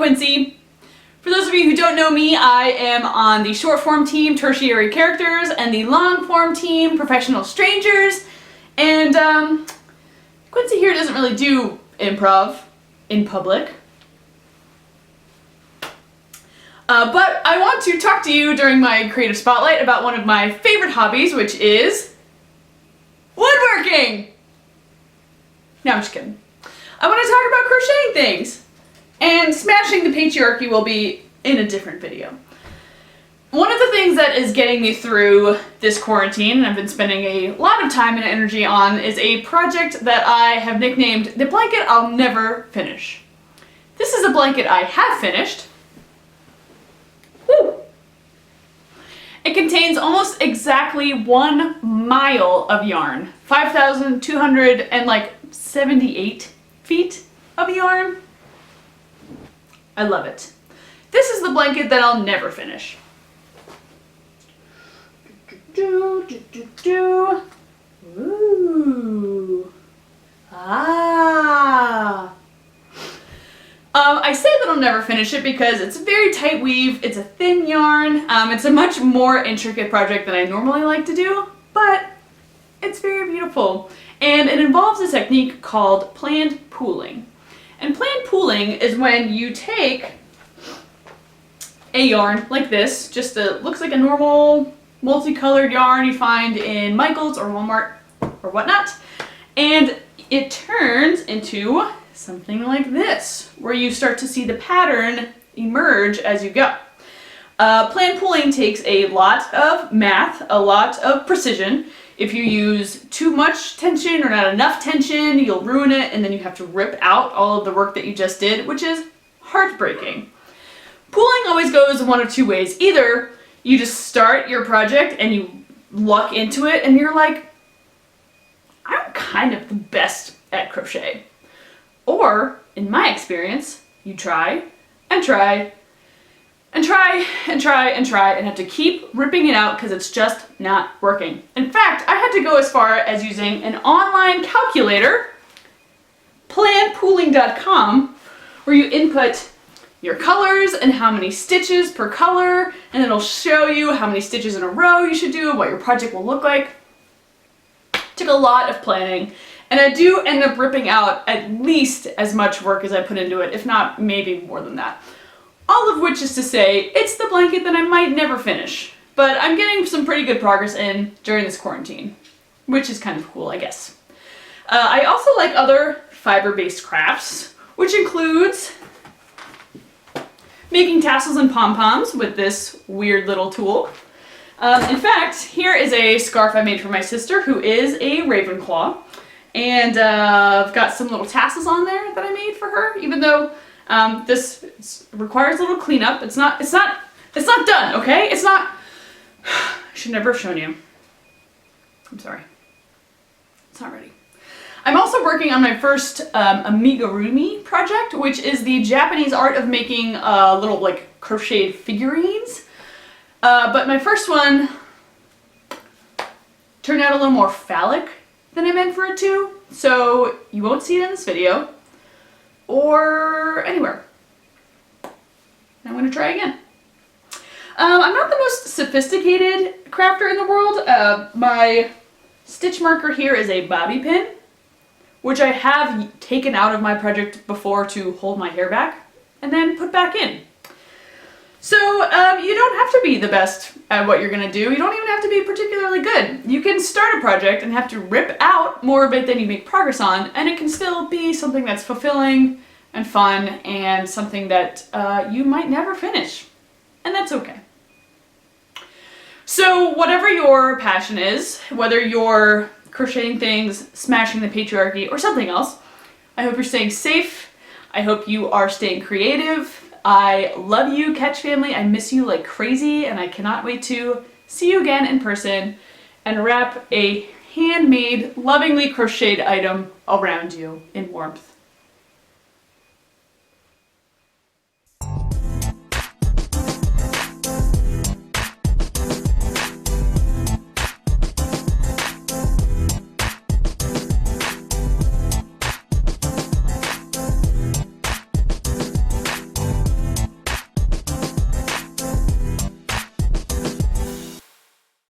Quincy. For those of you who don't know me, I am on the short form team, Tertiary Characters, and the long form team, Professional Strangers. And Quincy here doesn't really do improv in public. But I want to talk to you during my creative spotlight about one of my favorite hobbies, which is woodworking! No, I'm just kidding. I want to talk about crocheting things. And smashing the patriarchy will be in a different video. One of the things that is getting me through this quarantine, and I've been spending a lot of time and energy on, is a project that I have nicknamed the blanket I'll never finish. This is a blanket I have finished. Woo! It contains almost exactly 1 mile of yarn, 5,278 feet of yarn. I love it. This is the blanket that I'll never finish. Ooh. Ah. I say that I'll never finish it because it's a very tight weave, it's a thin yarn, it's a much more intricate project than I normally like to do, but it's very beautiful. And it involves a technique called planned pooling. And planned pooling is when you take a yarn like this, just looks like a normal multicolored yarn you find in Michael's or Walmart or whatnot, and it turns into something like this, where you start to see the pattern emerge as you go. Planned pooling takes a lot of math, a lot of precision. If you use too much tension or not enough tension, you'll ruin it, and then you have to rip out all of the work that you just did, which is heartbreaking. Pooling always goes one of two ways. Either you just start your project and you luck into it and you're like, I'm kind of the best at crochet. Or, in my experience, you try and try and try and try and try and have to keep ripping it out because it's just not working. In fact, I had to go as far as using an online calculator, planpooling.com, where you input your colors and how many stitches per color, and it'll show you how many stitches in a row you should do, what your project will look like. Took a lot of planning, and I do end up ripping out at least as much work as I put into it, if not maybe more than that. All of which is to say, it's the blanket that I might never finish, but I'm getting some pretty good progress in during this quarantine, which is kind of cool, I guess. I also like other fiber-based crafts, which includes making tassels and pom-poms with this weird little tool. In fact, here is a scarf I made for my sister, who is a Ravenclaw, and I've got some little tassels on there that I made for her, even though this requires a little cleanup. It's not done, okay? It's not, I should never have shown you. I'm sorry. It's not ready. I'm also working on my first amigurumi project, which is the Japanese art of making little like crocheted figurines. But my first one turned out a little more phallic than I meant for it to, so you won't see it in this video or anywhere. I'm going to try again. I'm not the most sophisticated crafter in the world. My stitch marker here is a bobby pin, which I have taken out of my project before to hold my hair back and then put back in. So you don't have to be the best at what you're going to do. You don't even have to be particularly good. You can start a project and have to rip out more of it than you make progress on, and it can still be something that's fulfilling and fun and something that you might never finish. And that's okay. So whatever your passion is, whether you're crocheting things, smashing the patriarchy, or something else, I hope you're staying safe. I hope you are staying creative. I love you, Catch family. I miss you like crazy, and I cannot wait to see you again in person and wrap a handmade, lovingly crocheted item around you in warmth.